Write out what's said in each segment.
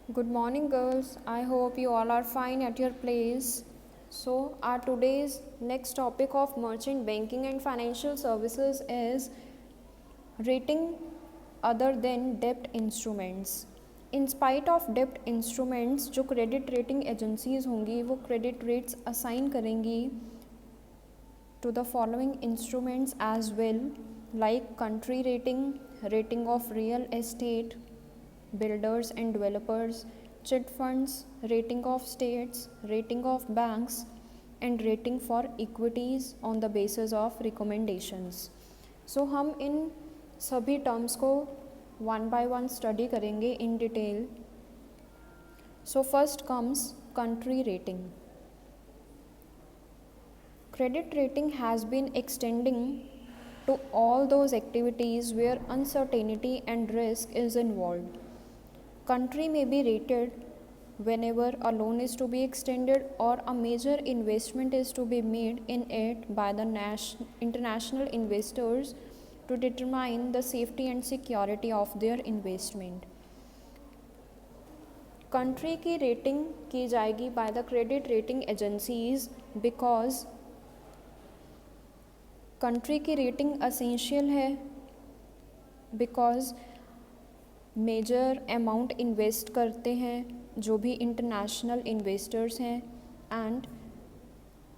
Good morning, girls. I hope you all are fine at your place. So, our today's next topic of merchant banking and financial services is rating other than debt instruments. In spite of debt instruments, जो credit rating agencies होंगी वो credit rates assign करेंगी to the following instruments as well, like country rating, rating of real estate, builders and developers, chit funds, rating of states, rating of banks, and rating for equities on the basis of recommendations. So हम इन सभी terms को one by one study करेंगे in detail. So first comes country rating. Credit rating has been extending to all those activities where uncertainty and risk is involved. Country may be rated whenever a loan is to be extended or a major investment is to be made in it by the international investors to determine the safety and security of their investment. Country की rating की जाएगी by the credit rating agencies because country की rating essential है, because major amount invest करते हैं जो भी international investors हैं, and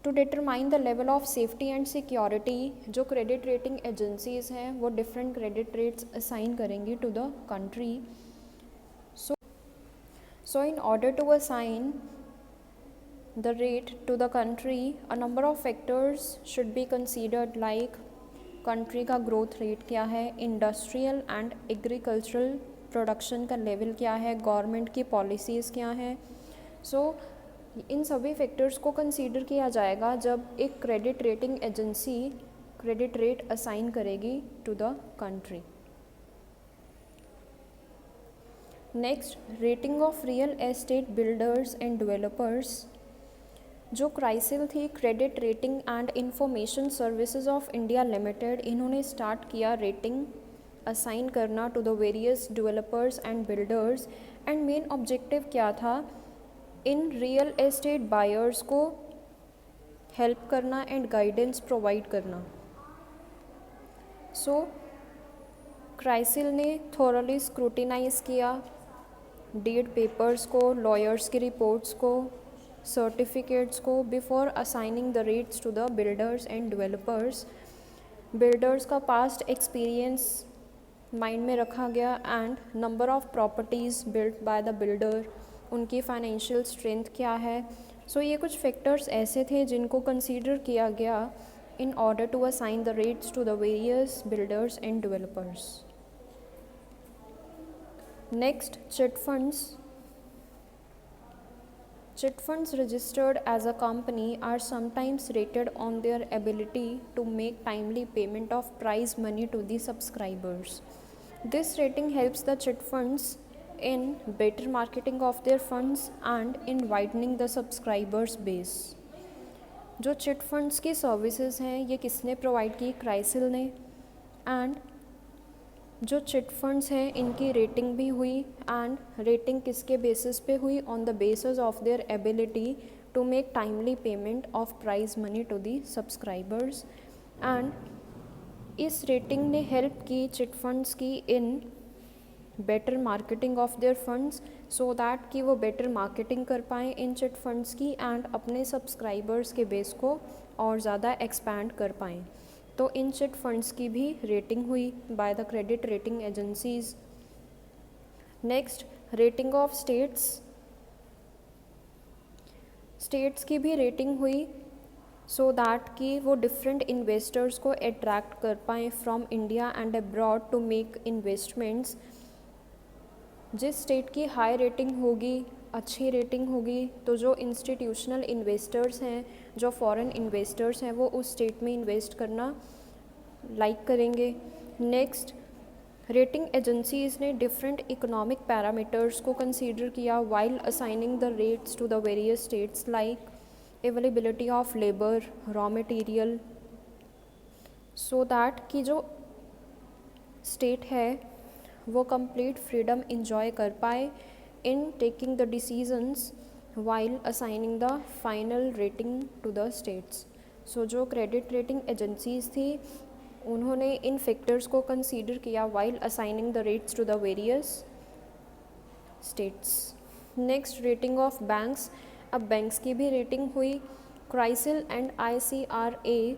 to determine the level of safety and security जो क्रेडिट रेटिंग एजेंसीज हैं वो डिफरेंट क्रेडिट रेट्स असाइन करेंगी to the country. So in order to assign the rate to the country, a number of factors should be considered, like country का growth rate क्या है, industrial and agricultural production का level क्या है, government की policies क्या हैं. सो इन सभी फैक्टर्स को कंसीडर किया जाएगा जब एक credit rating agency credit rate assign करेगी to the country. Next, rating of real estate builders and developers. जो क्राइसिल थी credit rating and information services of India limited, इन्होंने स्टार्ट किया रेटिंग असाइन करना to the various developers and builders. And main objective क्या था, इन real estate buyers को help करना एंड गाइडेंस प्रोवाइड करना. सो क्राइसिल ने थोरली स्क्रूटिनाइज किया डीड पेपर्स को, लॉयर्स की रिपोर्ट्स को, सर्टिफिकेट्स को before assigning the rates to the builders and developers. Builders का पास्ट एक्सपीरियंस माइंड में रखा गया and number of properties built by the builder, उनकी फाइनेंशियल स्ट्रेंथ क्या है. सो ये कुछ फैक्टर्स ऐसे थे जिनको कंसीडर किया गया in order to assign the rates to the various builders and developers. Next, chit funds. Chit funds registered as a company are sometimes rated on their ability to make timely payment of prize money to the subscribers. This rating helps the chit funds in better marketing of their funds and in widening the subscribers base. जो chit funds की services हैं ये किसने provide की, क्राइसिल ने. And जो chit funds हैं इनकी रेटिंग भी हुई, एंड रेटिंग किसके बेसिस पे हुई, on the basis of their ability to make timely payment of prize money to the subscribers. And इस रेटिंग ने हेल्प की चिट फंड्स की in better marketing of their funds, so that कि वो better marketing कर पाएँ in chit funds की and अपने सब्सक्राइबर्स के बेस को और ज़्यादा एक्सपैंड कर पाएँ. तो इन चिट फंड्स की भी रेटिंग हुई bye the credit rating agencies. Next, rating of states. States की भी रेटिंग हुई सो दैट कि वो डिफरेंट इन्वेस्टर्स को अट्रैक्ट कर पाएँ from India and abroad to make investments. जिस स्टेट की हाई रेटिंग होगी, अच्छी रेटिंग होगी, तो जो इंस्टीट्यूशनल इन्वेस्टर्स हैं, जो फॉरेन इन्वेस्टर्स हैं, वो उस स्टेट में इन्वेस्ट करना लाइक करेंगे. नेक्स्ट, रेटिंग एजेंसीज ने डिफरेंट इकोनॉमिक पैरामीटर्स को कंसीडर किया while assigning the rates to the various states, like availability of labour, raw material, so that कि जो स्टेट है वो कंप्लीट फ्रीडम इंजॉय कर पाए in taking the decisions while assigning the final rating to the states. So जो credit rating agencies थी उन्होंने इन factors को consider किया while assigning the rates to the various states. Next, rating of banks. अब banks की भी rating हुई. CRISIL and ICRA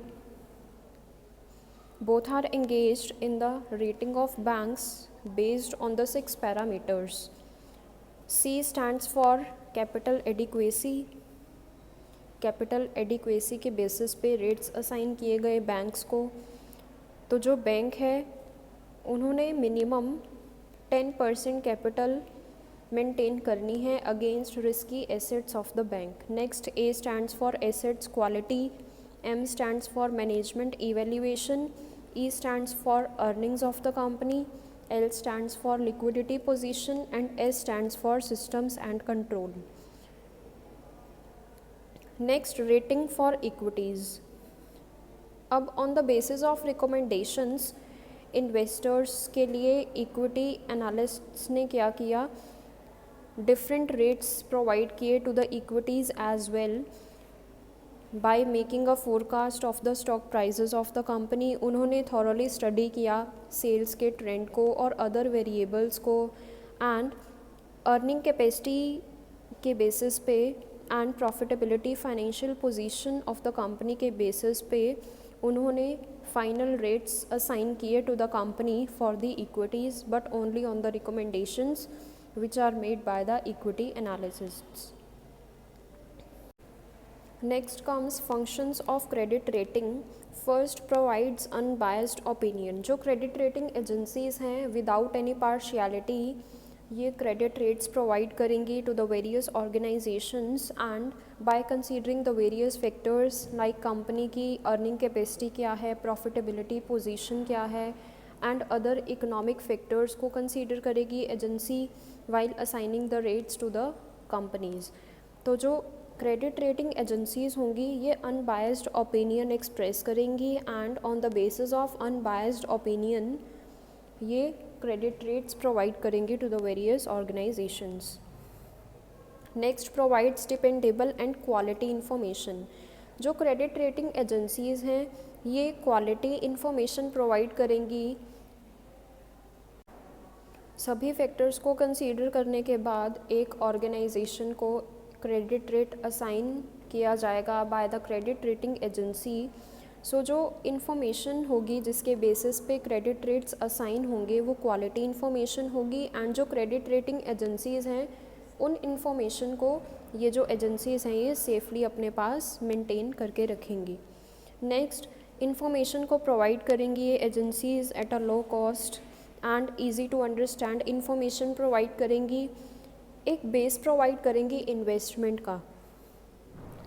both are engaged in the rating of banks based on the 6 parameters. C stands for capital adequacy. Capital adequacy के basis पे rates assign किए गए banks को. तो जो बैंक है उन्होंने मिनिमम 10% कैपिटल मेंटेन करनी है against risky assets of the bank. Next, A stands for assets quality, M stands for management evaluation, E stands for earnings of the company, L stands for liquidity position and S stands for systems and control. Next, rating for equities. अब on the basis of recommendations investors के लिए equity analysts ने क्या किया, different rates provide किए to the equities as well by making a forecast of the stock prices of the company. उन्होंने thoroughly study किया sales के ट्रेंड को और अदर वेरिएबल्स को एंड अर्निंग कैपेसिटी के बेसिस पे and profitability financial position of the company के basis पे उन्होंने फाइनल रेट्स असाइन किए to the company for the equities but only on the recommendations which are made by the equity analysts. Next comes functions of credit rating. First, provides unbiased opinion. जो credit rating agencies हैं without any partiality ये credit rates provide करेंगी to the various organizations and by considering the various factors like company की earning capacity क्या है, profitability position क्या है and other economic factors को consider करेगी agency while assigning the rates to the companies. तो जो credit rating agencies होंगी ये unbiased opinion express करेंगी and on the basis of unbiased opinion ये credit rates provide करेंगी to the various organizations. Next, provides dependable and quality information. जो credit rating agencies हैं ये quality information provide करेंगी. सभी फैक्टर्स को कंसीडर करने के बाद एक ऑर्गेनाइजेशन को क्रेडिट रेट असाइन किया जाएगा by the credit rating agency. So जो इन्फॉर्मेशन होगी जिसके बेसिस पे क्रेडिट रेट्स असाइन होंगे वो क्वालिटी इन्फॉर्मेशन होगी एंड जो क्रेडिट रेटिंग एजेंसीज़ हैं उन इन्फॉर्मेशन को ये जो एजेंसीज़ हैं ये सेफली अपने पास मेंटेन करके रखेंगी. नेक्स्ट, इन्फॉर्मेशन को प्रोवाइड करेंगी ये agencies at a low cost and easy to understand information provide करेंगी. एक बेस प्रोवाइड करेंगी इन्वेस्टमेंट का.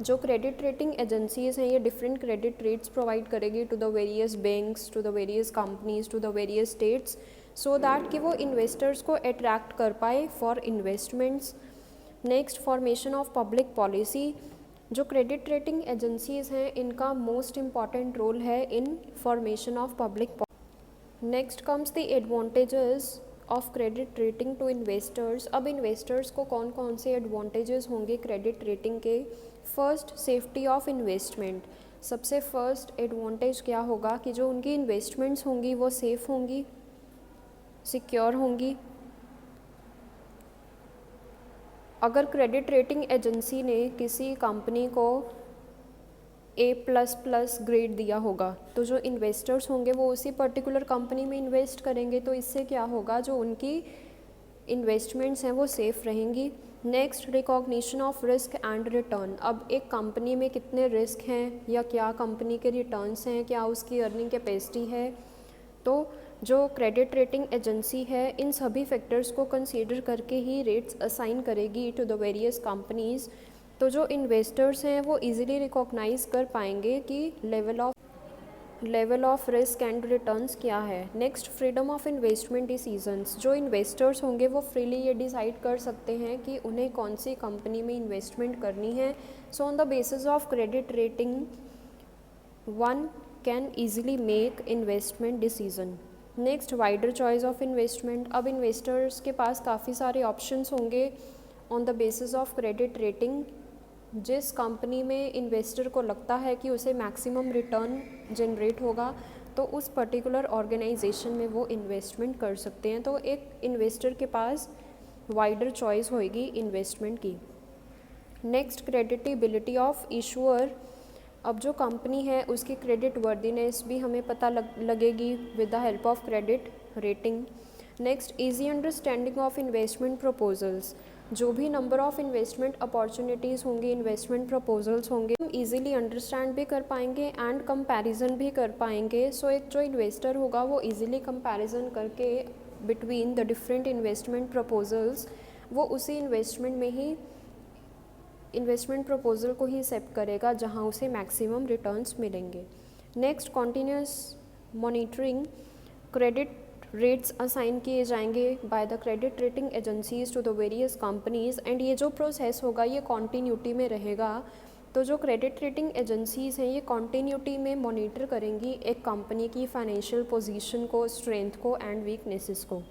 जो क्रेडिट रेटिंग एजेंसीज़ हैं ये डिफरेंट क्रेडिट रेट्स प्रोवाइड करेगी to the various banks, to the various companies, to the various states so that कि वो इन्वेस्टर्स को अट्रैक्ट कर पाए for investments. Next, formation of public policy. जो क्रेडिट रेटिंग एजेंसीज़ हैं इनका मोस्ट इम्पॉर्टेंट रोल है in formation of public policy. Next comes the advantages of credit rating to investors. अब इन्वेस्टर्स को कौन कौन से एडवांटेजेस होंगे क्रेडिट रेटिंग के. First, safety of investment. सबसे फर्स्ट एडवांटेज क्या होगा कि जो उनकी इन्वेस्टमेंट्स होंगी वो सेफ़ होंगी, सिक्योर होंगी. अगर क्रेडिट रेटिंग एजेंसी ने किसी कंपनी को A++ ग्रेड दिया होगा तो जो इन्वेस्टर्स होंगे वो उसी पर्टिकुलर कंपनी में इन्वेस्ट करेंगे. तो इससे क्या होगा, जो उनकी इन्वेस्टमेंट्स हैं वो सेफ़ रहेंगी. Next, recognition of risk and return. अब एक कंपनी में कितने रिस्क हैं या क्या कंपनी के रिटर्न्स हैं, क्या उसकी अर्निंग कैपेसिटी है, तो जो क्रेडिट रेटिंग एजेंसी है इन सभी फैक्टर्स को कंसीडर करके ही रेट्स असाइन करेगी टू द वेरियस कंपनीज़. तो जो इन्वेस्टर्स हैं वो इजीली रिकॉग्नाइज कर पाएंगे कि level of risk and returns क्या है. Next, freedom of investment decisions. जो इन्वेस्टर्स होंगे वो फ्रीली ये डिसाइड कर सकते हैं कि उन्हें कौन सी कंपनी में इन्वेस्टमेंट करनी है. So on the basis of credit rating one can easily make investment decision. Next, wider choice of investment. अब इन्वेस्टर्स के पास काफ़ी सारे ऑप्शंस होंगे on the basis of credit rating. जिस कंपनी में इन्वेस्टर को लगता है कि उसे मैक्सिमम रिटर्न जनरेट होगा तो उस पर्टिकुलर ऑर्गेनाइजेशन में वो इन्वेस्टमेंट कर सकते हैं। तो एक इन्वेस्टर के पास वाइडर चॉइस होएगी इन्वेस्टमेंट की। Next, creditability of issuer. अब जो कंपनी है उसकी क्रेडिट वर्दीनेस भी हमें पता लगेगी with the help of credit rating. Next, easy understanding of investment proposals. जो भी नंबर ऑफ इन्वेस्टमेंट अपॉर्चुनिटीज़ होंगी, इन्वेस्टमेंट प्रपोजल्स होंगे, हम इजीली अंडरस्टैंड भी कर पाएंगे एंड कंपैरिजन भी कर पाएंगे। सो एक जो इन्वेस्टर होगा वो इजीली कंपैरिजन करके between the different investment proposals वो उसी इन्वेस्टमेंट प्रपोजल को ही एक्सेप्ट करेगा जहां उसे मैक्सिमम रिटर्न्स मिलेंगे। Next, continuous monitoring. Credit rates assign किए जाएंगे by the credit rating agencies to the various companies and ये जो प्रोसेस होगा ये कॉन्टीन्यूटी में रहेगा। तो जो क्रेडिट रेटिंग एजेंसीज हैं ये कॉन्टीन्यूटी में मॉनिटर करेंगी एक कंपनी की फाइनेंशियल पोजीशन को, स्ट्रेंथ को एंड वीकनेसेस को।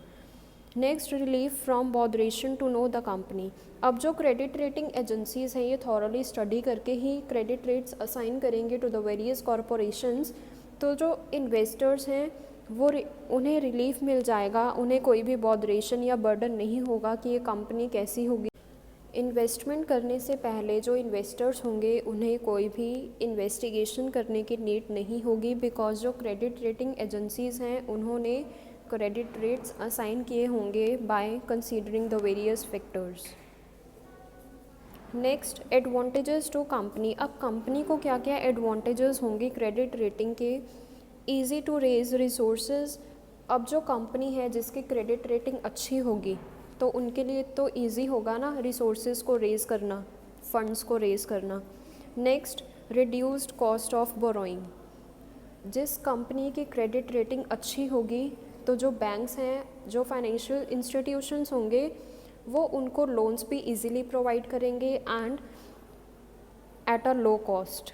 Next, relief from botheration to know the company. अब जो क्रेडिट रेटिंग एजेंसीज हैं ये थॉरली स्टडी करके ही क्रेडिट रेट्स असाइन करेंगे टू द वेरियस कॉरपोरेशंस। तो जो इन्वेस्टर्स हैं वो उन्हें रिलीफ मिल जाएगा, उन्हें कोई भी बॉदरेशन या बर्डन नहीं होगा कि ये कंपनी कैसी होगी। इन्वेस्टमेंट करने से पहले जो इन्वेस्टर्स होंगे उन्हें कोई भी इन्वेस्टिगेशन करने की नीड नहीं होगी बिकॉज जो क्रेडिट रेटिंग एजेंसीज हैं उन्होंने क्रेडिट रेट्स असाइन किए होंगे by considering the various factors. Next, advantages to company. अब कंपनी को क्या क्या एडवांटेजेस होंगे क्रेडिट रेटिंग के। Easy to raise resources. अब जो कंपनी है जिसकी क्रेडिट रेटिंग अच्छी होगी तो उनके लिए तो ईजी होगा ना रिसोर्सेज को रेज़ करना, फंड्स को रेज़ करना। Next, reduced cost of borrowing. जिस कंपनी की क्रेडिट रेटिंग अच्छी होगी तो जो बैंक्स हैं, जो फाइनेंशियल इंस्टीट्यूशंस होंगे वो उनको लोन्स भी इजीली प्रोवाइड करेंगे and at a low cost.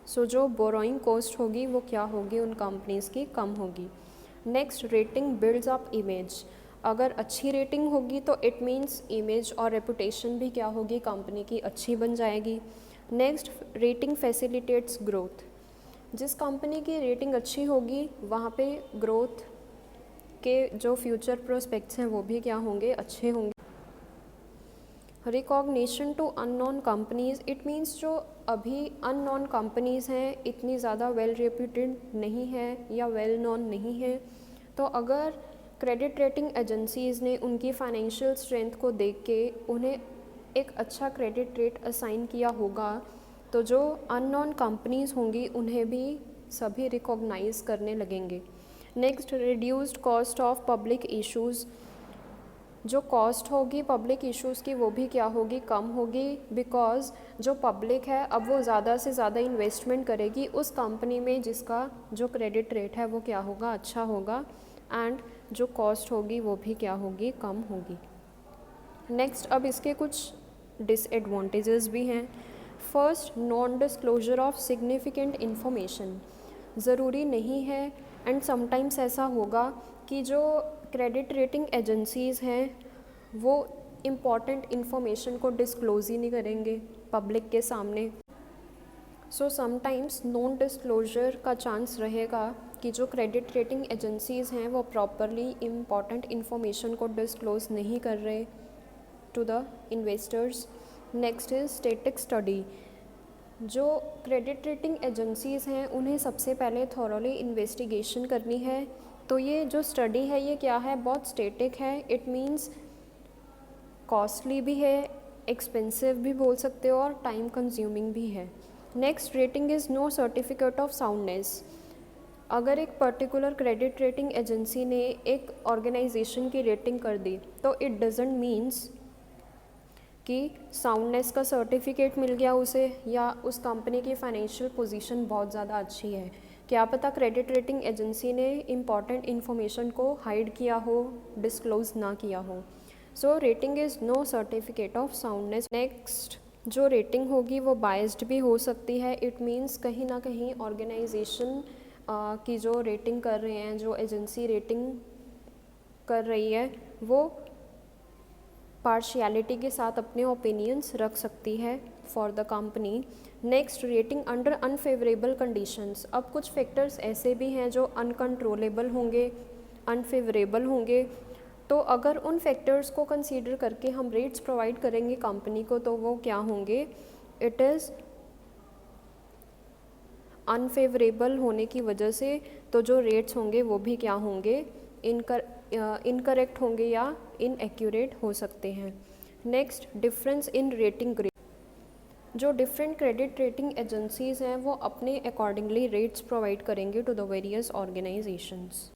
So जो बोरोइंग कॉस्ट होगी वो क्या होगी उन कंपनीज़ की, कम होगी। Next, rating builds up image. अगर अच्छी रेटिंग होगी तो इट मीन्स इमेज और रेपुटेशन भी क्या होगी कंपनी की अच्छी बन जाएगी। Next, rating facilitates growth. जिस कंपनी की रेटिंग अच्छी होगी वहाँ पे ग्रोथ के जो फ्यूचर प्रोस्पेक्ट्स हैं वो भी क्या होंगे, अच्छे होंगे। Recognition to unknown companies. It means जो अभी अननोन कंपनीज़ हैं इतनी ज़्यादा वेल रेप्यूटेड नहीं है या वेल नोन नहीं है, तो अगर क्रेडिट रेटिंग एजेंसीज़ ने उनकी फाइनेंशियल स्ट्रेंथ को देख के उन्हें एक अच्छा क्रेडिट रेट असाइन किया होगा तो जो अननोन कंपनीज़ होंगी उन्हें भी सभी रिकॉग्नाइज करने लगेंगे। Next, reduced cost of public issues. जो कॉस्ट होगी पब्लिक इश्यूज़ की वो भी क्या होगी, कम होगी बिकॉज जो पब्लिक है अब वो ज़्यादा से ज़्यादा इन्वेस्टमेंट करेगी उस कंपनी में जिसका जो क्रेडिट रेट है वो क्या होगा, अच्छा होगा एंड जो कॉस्ट होगी वो भी क्या होगी, कम होगी। नेक्स्ट, अब इसके कुछ डिसएडवांटेजेस भी हैं। First, non disclosure of significant information. ज़रूरी नहीं है एंड समटाइम्स ऐसा होगा कि जो क्रेडिट रेटिंग एजेंसीज़ हैं वो इम्पॉर्टेंट इन्फॉर्मेशन को डिस्क्लोज़ ही नहीं करेंगे पब्लिक के सामने। सो समटाइम्स नॉन डिस्क्लोजर का चांस रहेगा कि जो क्रेडिट रेटिंग एजेंसीज़ हैं वो प्रॉपरली इम्पॉर्टेंट इन्फॉर्मेशन को डिस्क्लोज़ नहीं कर रहे to the investors. Next is static study. जो क्रेडिट रेटिंग एजेंसीज़ हैं उन्हें सबसे पहले थॉरली इन्वेस्टिगेशन करनी है, तो ये जो स्टडी है ये क्या है, बहुत स्टैटिक है। इट मीन्स कॉस्टली भी है, एक्सपेंसिव भी बोल सकते हो और टाइम कंज्यूमिंग भी है। Next, rating is no certificate of soundness. अगर एक पर्टिकुलर क्रेडिट रेटिंग एजेंसी ने एक ऑर्गेनाइजेशन की रेटिंग कर दी तो इट डजेंट मीन्स कि साउंडनेस का सर्टिफिकेट मिल गया उसे या उस कंपनी की फाइनेंशियल पोजीशन बहुत ज़्यादा अच्छी है। क्या पता क्रेडिट रेटिंग एजेंसी ने इम्पॉर्टेंट इन्फॉर्मेशन को हाइड किया हो, डिस्क्लोज ना किया हो। So rating is no certificate of soundness. Next, जो रेटिंग होगी वो बायस्ड भी हो सकती है। इट मीन्स कहीं ना कहीं ऑर्गेनाइजेशन की जो रेटिंग कर रहे हैं, जो एजेंसी रेटिंग कर रही है, वो पार्शियलिटी के साथ अपने ओपिनियंस रख सकती है for the company. Next, rating under unfavourable conditions. अब कुछ फैक्टर्स ऐसे भी हैं जो अनकंट्रोलेबल होंगे, अनफेवरेबल होंगे, तो अगर उन फैक्टर्स को कंसीडर करके हम रेट्स प्रोवाइड करेंगे कंपनी को, तो वो क्या होंगे? इट इज़ अनफेवरेबल होने की वजह से तो जो रेट्स होंगे वो भी क्या होंगे? इनकरेक्ट होंगे या इनएक्यूरेट हो सकते हैं। Next, difference in rating grade. जो डिफरेंट क्रेडिट रेटिंग एजेंसीज़ हैं वो अपने अकॉर्डिंगली रेट्स प्रोवाइड करेंगे टू द वेरियस ऑर्गेनाइजेशंस।